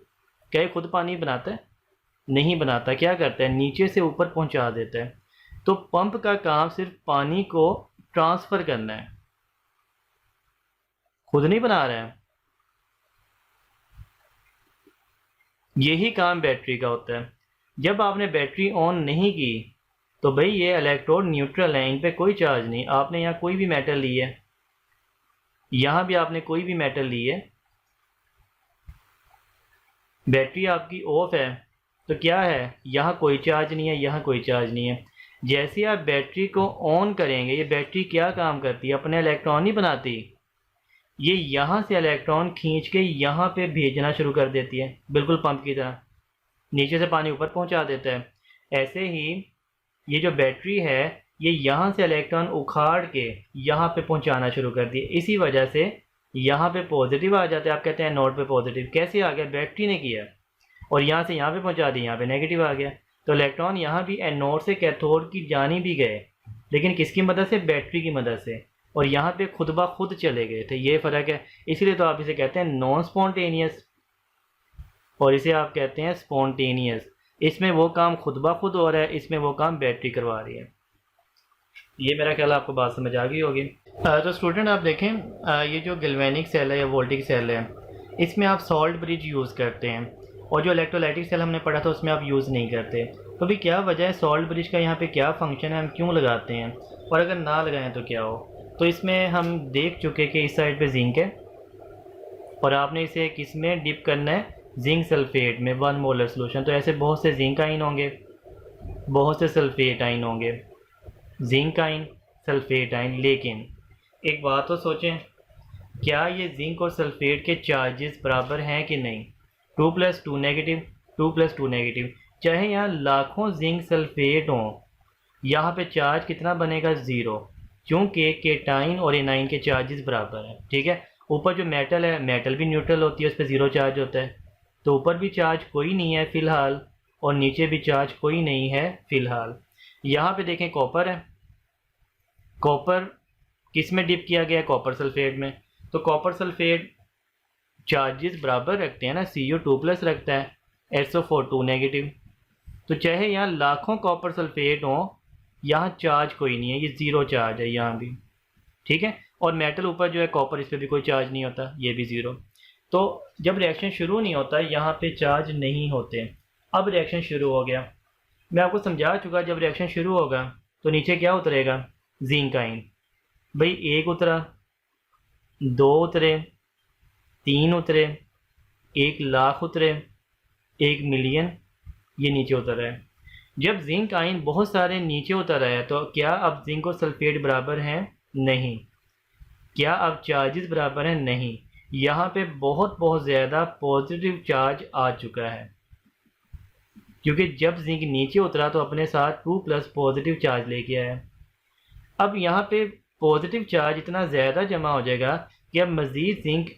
Speaker 1: क्या ये खुद पानी बनाता है? नहीं बनाता। क्या करता है? नीचे से ऊपर पहुंचा देता है। तो पंप का काम सिर्फ पानी को ट्रांसफ़र करना है, खुद नहीं बना रहा है। यही काम बैटरी का होता है। जब आपने बैटरी ऑन नहीं की तो भाई ये इलेक्ट्रोड न्यूट्रल है, इन पे कोई चार्ज नहीं। आपने यहाँ कोई भी मेटल ली है, यहाँ भी आपने कोई भी मेटल ली है, बैटरी आपकी ऑफ है, तो क्या है? यहाँ कोई चार्ज नहीं है, यहाँ कोई चार्ज नहीं है। जैसे आप बैटरी को ऑन करेंगे, ये बैटरी क्या काम करती है? अपने इलेक्ट्रॉन नहीं बनाती, ये यहाँ से इलेक्ट्रॉन खींच के यहाँ पे भेजना शुरू कर देती है, बिल्कुल पंप की तरह। नीचे से पानी ऊपर पहुँचा देता है। ऐसे ही ये जो बैटरी है, ये यहाँ से इलेक्ट्रॉन उखाड़ के यहाँ पे पहुँचाना शुरू कर दिए। इसी वजह से यहाँ पे पॉजिटिव आ जाता है। आप कहते हैं नोड पे पॉजिटिव कैसे आ गया? बैटरी ने किया, और यहाँ से यहाँ पे पहुँचा दी, यहाँ पे नेगेटिव आ गया। तो इलेक्ट्रॉन यहाँ भी एनोड से कैथोड की जानी भी गए, लेकिन किसकी मदद से? बैटरी की मदद से। और यहाँ पे खुद ब खुद चले गए थे। ये फ़र्क है। इसलिए तो आप इसे कहते हैं नॉन स्पॉन्टेनियस और इसे आप कहते हैं स्पॉन्टेनियस। इसमें वो काम खुद ब खुद हो रहा है, इसमें वो काम बैटरी करवा रही है। ये मेरा ख्याल आपको बात समझ आ गई होगी। तो स्टूडेंट आप देखें, ये जो गैल्वेनिक सेल है या वोल्टिक सेल है, इसमें आप सॉल्ट ब्रिज यूज़ करते हैं, और जो इलेक्ट्रोलाइटिक सेल हमने पढ़ा था उसमें आप यूज़ नहीं करते। तो भी क्या वजह है? सॉल्ट ब्रिज का यहाँ पे क्या फंक्शन है? हम क्यों लगाते हैं? और अगर ना लगाएं तो क्या हो? तो इसमें हम देख चुके कि इस साइड पे जिंक है और आपने इसे किस में डिप करना है? जिंक सल्फेट में 1 मोलर सोल्यूशन। तो ऐसे बहुत से जिंक आइन होंगे, बहुत से सल्फेट आइन होंगे, जिंक आइन, सल्फेट आइन। लेकिन एक बात तो सोचें, क्या ये जिंक और सल्फेट के चार्जेस बराबर हैं कि नहीं? 2 + 2 नेगेटिव, 2 + 2 नेगेटिव। चाहे यहाँ लाखों जिंक सल्फेट हों, यहाँ पे चार्ज कितना बनेगा? 0, क्योंकि केटाइन और एनाइन के चार्जेस बराबर हैं। ठीक है, ऊपर जो मेटल है, मेटल भी न्यूट्रल होती है, उस पर 0 चार्ज होता है। तो ऊपर भी चार्ज कोई नहीं है फ़िलहाल, और नीचे भी चार्ज कोई नहीं है फ़िलहाल। यहाँ पे देखें कॉपर है, कॉपर किस में डिप किया गया है? कॉपर सल्फेट में। तो कॉपर सल्फेट चार्जेस बराबर रखते हैं ना, Cu2+ रखता है, SO4 2 नेगेटिव। तो चाहे यहाँ लाखों कॉपर सल्फेट हों, यहाँ चार्ज कोई नहीं है, ये 0 चार्ज है यहाँ भी। ठीक है, और मेटल ऊपर जो है कॉपर, इस पर भी कोई चार्ज नहीं होता, ये भी 0। तो जब रिएक्शन शुरू नहीं होता, यहाँ पे चार्ज नहीं होते। अब रिएक्शन शुरू हो गया, मैं आपको समझा चुका, जब रिएक्शन शुरू होगा तो नीचे क्या उतरेगा? जिंक आइन। भाई 1 उतरा, 2 उतरे, 3 उतरे, 1 लाख उतरे, 1 मिलियन, ये नीचे उतर रहा है। जब जिंक आइन बहुत सारे नीचे उतर रहा है, तो क्या अब जिंक और सल्फेट बराबर हैं? नहीं। क्या अब चार्जेस बराबर हैं? नहीं। यहाँ पे बहुत ज़्यादा पॉजिटिव चार्ज आ चुका है, क्योंकि जब जिंक नीचे उतरा तो अपने साथ 2+ पॉजिटिव चार्ज लेके आया। अब यहाँ पे पॉजिटिव चार्ज इतना ज़्यादा जमा हो जाएगा कि अब मज़ीद जिंक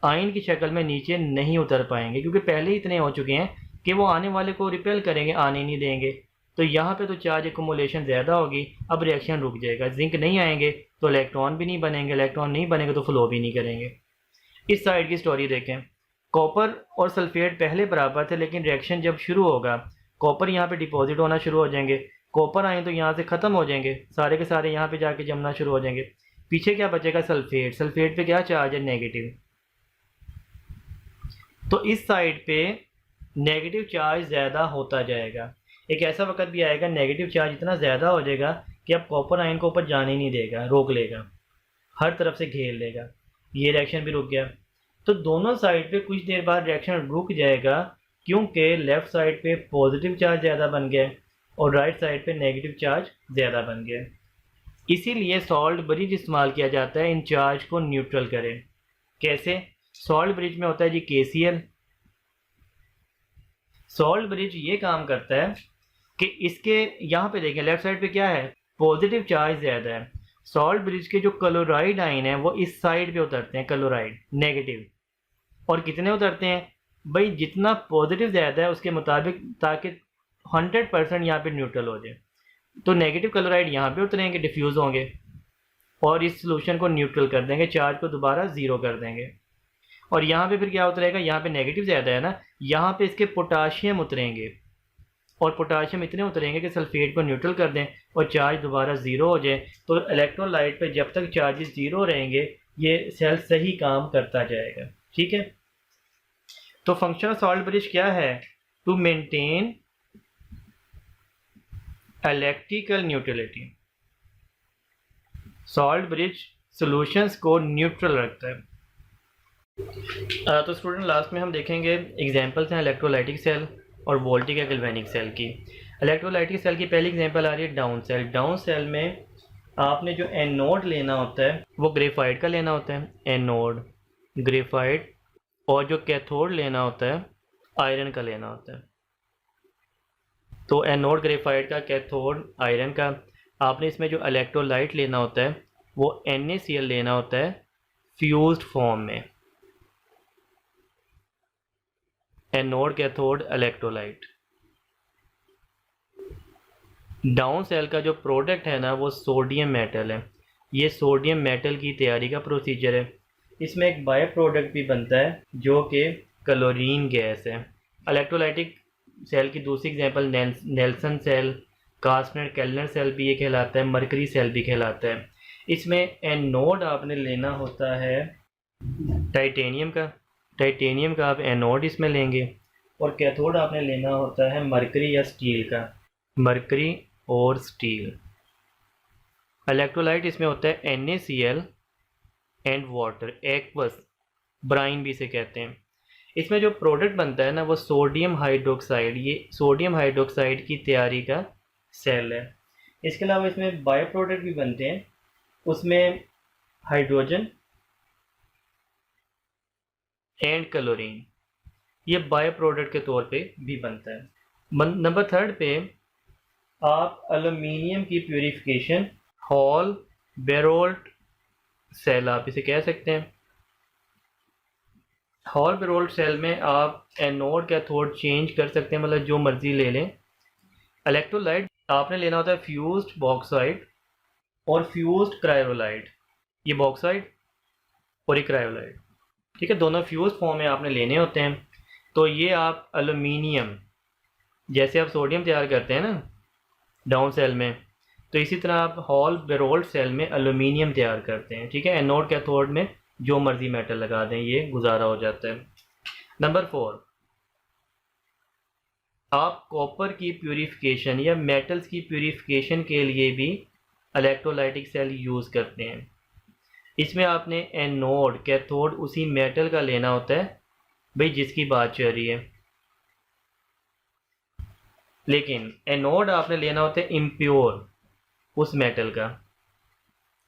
Speaker 1: आयन की शक्ल में नीचे नहीं उतर पाएंगे, क्योंकि पहले ही इतने हो चुके हैं कि वो आने वाले को रिपेल करेंगे, आने नहीं देंगे। तो यहाँ पे तो चार्ज एकोमोलेशन ज़्यादा होगी, अब रिएक्शन रुक जाएगा, जिंक नहीं आएंगे तो इलेक्ट्रॉन भी नहीं बनेंगे, इलेक्ट्रॉन नहीं बनेंगे तो फ्लो भी नहीं करेंगे। इस साइड की स्टोरी देखें, कॉपर और सल्फेट पहले बराबर थे, लेकिन रिएक्शन जब शुरू होगा कॉपर यहाँ पे डिपॉजिट होना शुरू हो जाएंगे, कॉपर आए तो यहाँ से ख़त्म हो जाएंगे, सारे के सारे यहाँ पे जाके जमना शुरू हो जाएंगे। पीछे क्या बचेगा? सल्फेट। सल्फेट पे क्या चार्ज है? नेगेटिव। तो इस साइड पे नेगेटिव चार्ज ज़्यादा होता जाएगा। एक ऐसा वक्त भी आएगा नेगेटिव चार्ज इतना ज़्यादा हो जाएगा कि अब कॉपर आयन को ऊपर जाने नहीं देगा, रोक लेगा, हर तरफ से घेर लेगा। ये रिएक्शन भी रुक गया। तो दोनों साइड पे कुछ देर बाद रिएक्शन रुक जाएगा, क्योंकि लेफ़्ट साइड पे पॉजिटिव चार्ज ज़्यादा बन गया और राइट साइड पे नेगेटिव चार्ज ज़्यादा बन गया। इसीलिए सॉल्ट ब्रिज इस्तेमाल किया जाता है इन चार्ज को न्यूट्रल करें। कैसे? सॉल्ट ब्रिज में होता है जी KCl। सॉल्ट ब्रिज ये काम करता है कि इसके यहाँ पे देखें लेफ्ट साइड पे क्या है? पॉजिटिव चार्ज ज़्यादा है। सॉल्ट ब्रिज के जो क्लोराइड आयन है वो इस साइड पे उतरते हैं, क्लोराइड नेगेटिव। और कितने उतरते हैं भाई? जितना पॉजिटिव ज़्यादा है उसके मुताबिक, ताकि 100% यहाँ पे न्यूट्रल हो जाए। तो नेगेटिव क्लोराइड यहाँ पे उतरेंगे, डिफ्यूज़ होंगे और इस सोल्यूशन को न्यूट्रल कर देंगे, चार्ज को दोबारा ज़ीरो कर देंगे। और यहाँ पे फिर क्या उतरेगा? यहाँ पे नेगेटिव ज़्यादा है ना, यहाँ पे इसके पोटाशियम उतरेंगे और पोटाशियम इतने उतरेंगे कि सल्फेट को न्यूट्रल कर दें और चार्ज दोबारा ज़ीरो हो जाए। तो इलेक्ट्रोलाइट पे जब तक चार्जेस ज़ीरो रहेंगे ये सेल सही काम करता जाएगा। ठीक है, तो फंक्शन ऑफ सॉल्ट ब्रिज क्या है? To maintain electrical neutrality. Salt bridge solutions को न्यूट्रल रखता है। तो स्टूडेंट लास्ट में हम देखेंगे एग्जांपल्स हैं इलेक्ट्रोलाइटिक सेल और वोल्टिक या गैल्वेनिक सेल की। इलेक्ट्रोलाइटिक सेल की पहली एग्जांपल आ रही है डाउन सेल। डाउन सेल में आपने जो एनोड लेना होता है वो ग्रेफाइट का लेना होता है, एनोड ग्रेफाइट, और जो कैथोड लेना होता है आयरन का लेना होता है। तो एनोड ग्रेफाइट का, कैथोड आयरन का। आपने इसमें जो इलेक्ट्रोलाइट लेना होता है वो NaCl लेना होता है फ्यूज्ड फॉर्म में, anode cathode electrolyte. Down cell का जो प्रोडक्ट है ना वो सोडियम मेटल है। ये सोडियम मेटल की तैयारी का प्रोसीजर है। इसमें एक बाय प्रोडक्ट भी बनता है जो कि क्लोरीन गैस है। इलेक्ट्रोलाइटिक सेल की दूसरी एग्जांपल नेल्सन सेल, कास्टनर केल्नर सेल भी ये कहलाता है, मरकरी सेल भी कहलाता है। इसमें एनोड आपने लेना होता है टाइटेनियम का, टाइटेनियम का आप एनोड इसमें लेंगे, और कैथोड आपने लेना होता है मरकरी या स्टील का, मरकरी और स्टील। इलेक्ट्रोलाइट इसमें होता है NaCl and water, aqueous, brine भी इसे कहते हैं। इसमें जो प्रोडक्ट बनता है ना वो सोडियम हाइड्रोक्साइड, ये सोडियम हाइड्रोक्साइड की तैयारी का सेल है। इसके अलावा इसमें बायो प्रोडक्ट भी बनते हैं, उसमें हाइड्रोजन एंड क्लोरीन, ये बायो प्रोडक्ट के तौर पे भी बनता है। नंबर थर्ड पे आप एल्युमिनियम की प्यूरिफिकेशन, हॉल बेरोल्ट सेल आप इसे कह सकते हैं। हॉल बेरोल्ट सेल में आप एनोड कैथोड चेंज कर सकते हैं, मतलब जो मर्जी ले लें। इलेक्ट्रोलाइट आपने लेना होता है फ्यूज्ड बॉक्साइड और फ्यूज्ड क्रायोलाइट, ये बॉक्साइड और ये क्रायोलाइट, ठीक है, दोनों फ्यूज फॉर्म में आपने लेने होते हैं। तो ये आप एल्युमिनियम, जैसे आप सोडियम तैयार करते हैं ना डाउन सेल में, तो इसी तरह आप हॉल बेरोल्ट सेल में एल्युमिनियम तैयार करते हैं। ठीक है, एनोड कैथोड में जो मर्जी मेटल लगा दें, ये गुजारा हो जाता है। नंबर 4, आप कॉपर की प्यूरिफिकेशन या मेटल्स की प्यूरिफिकेशन के लिए भी इलेक्ट्रोलाइटिक सेल यूज़ करते हैं। इसमें आपने एनोड कैथोड उसी मेटल का लेना होता है भाई जिसकी बात चल रही है, लेकिन एनोड आपने लेना होता है इम्प्योर उस मेटल का,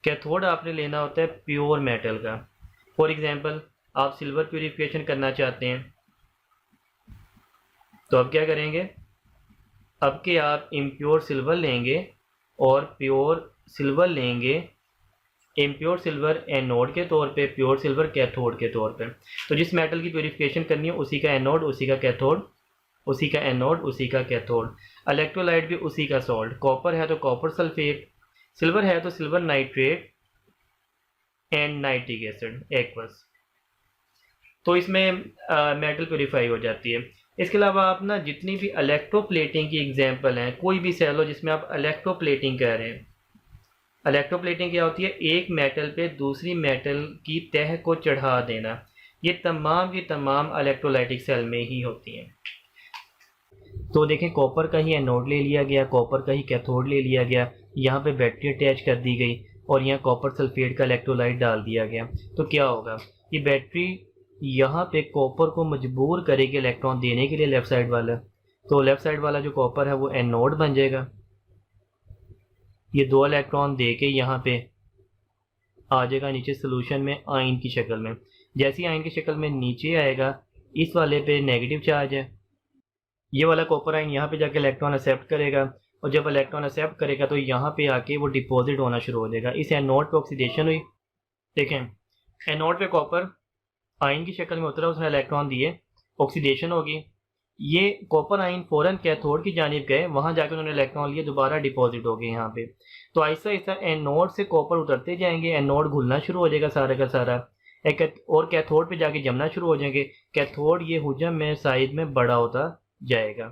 Speaker 1: कैथोड आपने लेना होता है प्योर मेटल का। फॉर एग्जांपल आप सिल्वर प्यूरिफिकेशन करना चाहते हैं तो अब क्या करेंगे? अब के आप इम्प्योर सिल्वर लेंगे और प्योर सिल्वर लेंगे, इम्प्योर सिल्वर एनोड के तौर पे, प्योर सिल्वर कैथोड के तौर पे। तो जिस मेटल की प्यूरिफिकेशन करनी है उसी का एनोड, उसी का कैथोड उसी का एनोड, उसी का कैथोड। इलेक्ट्रोलाइट भी उसी का सॉल्ट। कॉपर है तो कॉपर सल्फेट, सिल्वर है तो silver nitrate and nitric acid aqueous. तो इसमें मेटल प्योरीफाई हो जाती है। इसके अलावा आप ना जितनी भी इलेक्ट्रोप्लेटिंग की एग्जांपल हैं, कोई भी सेल हो जिसमें आप इलेक्ट्रोप्लेटिंग कर रहे हैं। इलेक्ट्रोप्लेटिंग क्या होती है? एक मेटल पे दूसरी मेटल की तह को चढ़ा देना। ये तमाम की तमाम इलेक्ट्रोलाइटिक सेल में ही होती हैं। तो देखें, कॉपर का ही एनोड ले लिया गया, कॉपर का ही कैथोड ले लिया गया, यहाँ पे बैटरी अटैच कर दी गई और यहाँ कॉपर सल्फेट का इलेक्ट्रोलाइट डाल दिया गया। तो क्या होगा? ये बैटरी यहाँ पे कॉपर को मजबूर करेगी इलेक्ट्रॉन देने के लिए लेफ़्ट साइड वाला। तो लेफ़्ट साइड वाला जो कॉपर है वो एनोड बन जाएगा। ये 2 इलेक्ट्रॉन दे के यहाँ पे आ जाएगा नीचे सोल्यूशन में आयन की शक्ल में। जैसे ही आयन की शक्ल में नीचे आएगा, इस वाले पे नेगेटिव चार्ज है, ये वाला कॉपर आयन यहाँ पे जाके इलेक्ट्रॉन एक्सेप्ट करेगा और जब इलेक्ट्रॉन एक्सेप्ट करेगा तो यहाँ पे आके वो डिपॉजिट होना शुरू हो जाएगा। इस एनोड पे ऑक्सीडेशन हुई। देखें, एनोड पे कॉपर आयन की शक्ल में उतरा, उसने इलेक्ट्रॉन दिए, ऑक्सीडेशन होगी। ये कॉपर आयन फ़ौरन कैथोड की जानिब गए, वहाँ जाकर उन्होंने इलेक्ट्रॉन लिए, दोबारा डिपॉजिट हो गए यहाँ पे। तो ऐसा ऐसा एनोड से कॉपर उतरते जाएंगे, एनोड घुलना शुरू हो जाएगा सारा का सारा, और कैथोड पे जाके जमना शुरू हो जाएंगे। कैथोड ये हुजम में साइज में बड़ा होता जाएगा।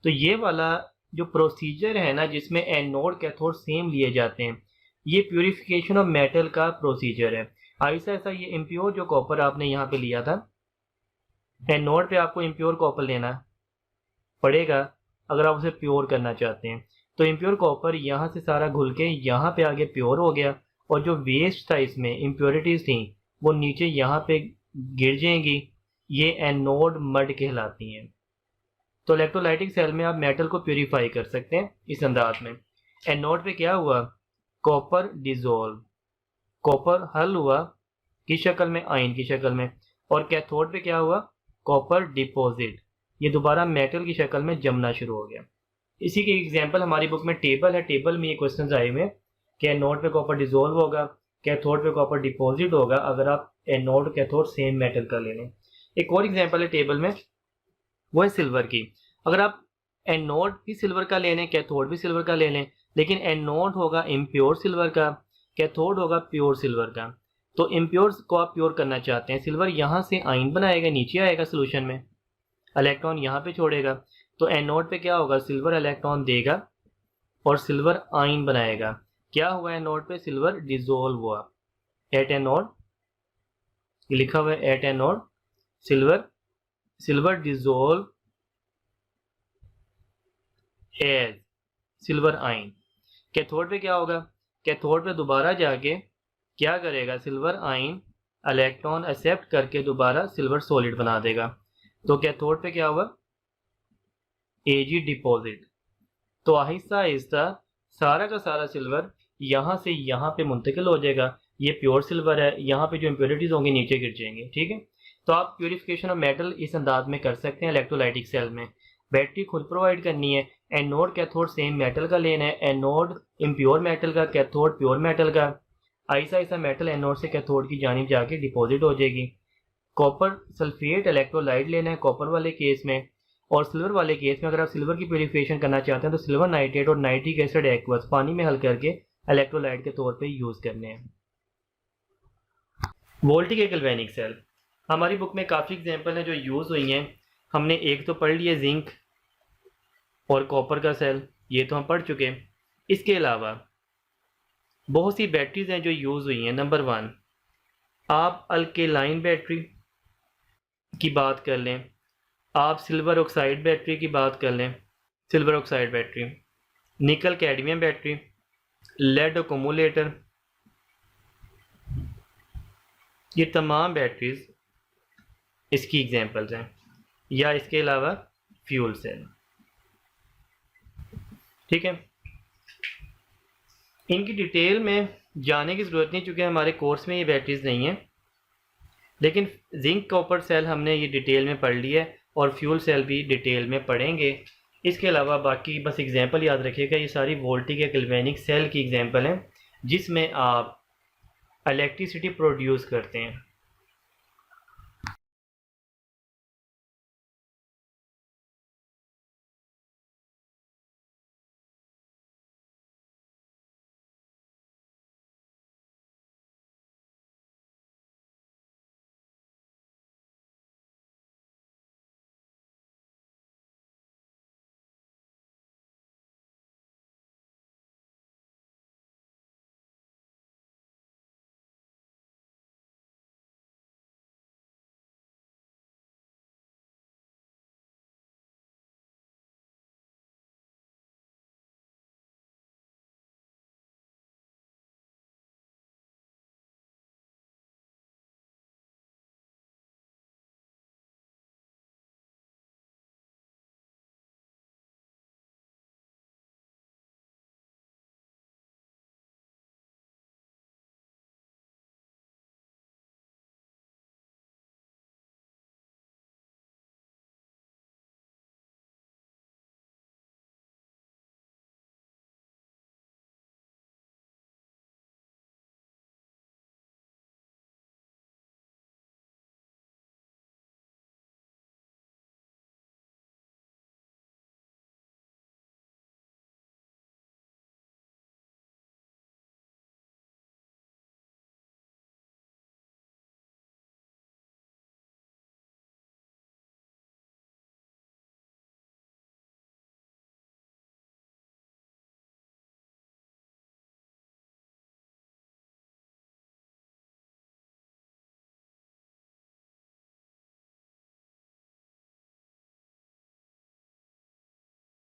Speaker 1: तो ये वाला जो प्रोसीजर है ना, जिसमें एनोड कैथोड सेम लिए जाते हैं, ये प्यूरिफिकेशन ऑफ मेटल का प्रोसीजर है। ऐसा ऐसा ये इम्प्योर जो कॉपर आपने यहाँ पे लिया था, एनोड पे आपको इम्प्योर कॉपर लेना पड़ेगा अगर आप उसे प्योर करना चाहते हैं। तो इम्प्योर कॉपर यहाँ से सारा घुल के यहाँ पे आगे प्योर हो गया, और जो वेस्ट था इसमें इम्प्योरिटीज़ थी वो नीचे यहाँ पे गिर जाएंगी। ये एनोड मड कहलाती हैं। तो इलेक्ट्रोलाइटिक सेल में आप मेटल को प्योरीफाई कर सकते हैं इस अंदाज में। एनोड पे क्या हुआ? कॉपर डिजोल्व, कॉपर हल हुआ किस शक्ल में? आयन की शक्ल में। और कैथोड पे क्या हुआ? कॉपर डिपॉजिट, ये दोबारा मेटल की शक्ल में जमना शुरू हो गया। इसी की एग्जांपल हमारी बुक में टेबल है, टेबल में ये क्वेश्चंस आए हुए हैं कि एनोड पे कॉपर डिजोल्व होगा, कैथोड पे कॉपर डिपॉजिट होगा अगर आप एनोड कैथोड सेम मेटल का ले लें। एक और एग्जांपल है टेबल में, वो है सिल्वर की। अगर आप एनोड भी सिल्वर का ले लें, कैथोड भी सिल्वर का ले लें, लेकिन एनोड होगा इम्प्योर सिल्वर का, कैथोड होगा प्योर सिल्वर का। तो इम्प्योर को आप प्योर करना चाहते हैं, सिल्वर यहाँ से आयन बनाएगा, नीचे आएगा सोल्यूशन में, इलेक्ट्रॉन यहाँ पे छोड़ेगा। तो एनोड पे क्या होगा? सिल्वर इलेक्ट्रॉन देगा और सिल्वर आयन बनाएगा। क्या हुआ एनोड पे? सिल्वर डिजोल्व हुआ एट एनोड, ये लिखा हुआ है at anode, silver dissolve as silver ion. Cathode पे क्या होगा? कैथोड पे दोबारा जाके क्या करेगा? सिल्वर आयन इलेक्ट्रॉन एक्सेप्ट करके दोबारा सिल्वर सॉलिड बना देगा। तो कैथोड पे क्या हुआ? एजी डिपॉजिट। तो आहिस्ता आहिस्ता सारा का सारा सिल्वर यहाँ से यहाँ पे मुंतकिल हो जाएगा। ये प्योर सिल्वर है, यहाँ पे जो इम्प्योरिटीज़ होंगी नीचे गिर जाएंगे। ठीक है, तो आप प्योरीफिकेशन ऑफ मेटल इस अंदाज में कर सकते हैं इलेक्ट्रोलाइटिक सेल में। बैटरी खुद प्रोवाइड करनी है, एनोड कैथोड सेम मेटल का लेना है, एनोड इम्प्योर मेटल का, कैथोड प्योर मेटल का। ऐसा ऐसा मेटल एनोड से कैथोड की जानिब जाके डिपॉजिट हो जाएगी। कॉपर सल्फेट इलेक्ट्रोलाइट लेना है कॉपर वाले केस में, और सिल्वर वाले केस में अगर आप सिल्वर की प्योरीफिकेशन करना चाहते हैं तो सिल्वर नाइट्रेट और नाइट्रिक एसिड एक्वस पानी में हल करके इलेक्ट्रोलाइट के तौर पे यूज़ करने हैं। वोल्टिक गैल्वेनिक सेल, हमारी बुक में काफ़ी एग्जांपल हैं जो यूज़ हुई हैं। हमने एक तो पढ़ लिया जिंक और कॉपर का सेल, ये तो हम पढ़ चुके हैं। इसके अलावा बहुत सी बैटरीज हैं जो यूज़ हुई हैं। नंबर 1, आप अल्केलाइन बैटरी की बात कर लें, आप सिल्वर ऑक्साइड बैटरी की बात कर लें, silver oxide battery, nickel cadmium battery, lead accumulator, ये तमाम बैटरीज इसकी एग्जांपल्स हैं। या इसके अलावा फ्यूल सेल। ठीक है, इनकी डिटेल में जाने की ज़रूरत नहीं चूँकि हमारे कोर्स में ये बैटरीज नहीं है, लेकिन जिंक कॉपर सेल हमने ये डिटेल में पढ़ लिया है और फ्यूल सेल भी डिटेल में पढ़ेंगे। इसके अलावा बाकी बस एग्जांपल याद रखिएगा, ये सारी वोल्टिक या गैल्वेनिक सेल की एग्जांपल हैं जिसमें आप इलेक्ट्रिसिटी प्रोड्यूस करते हैं।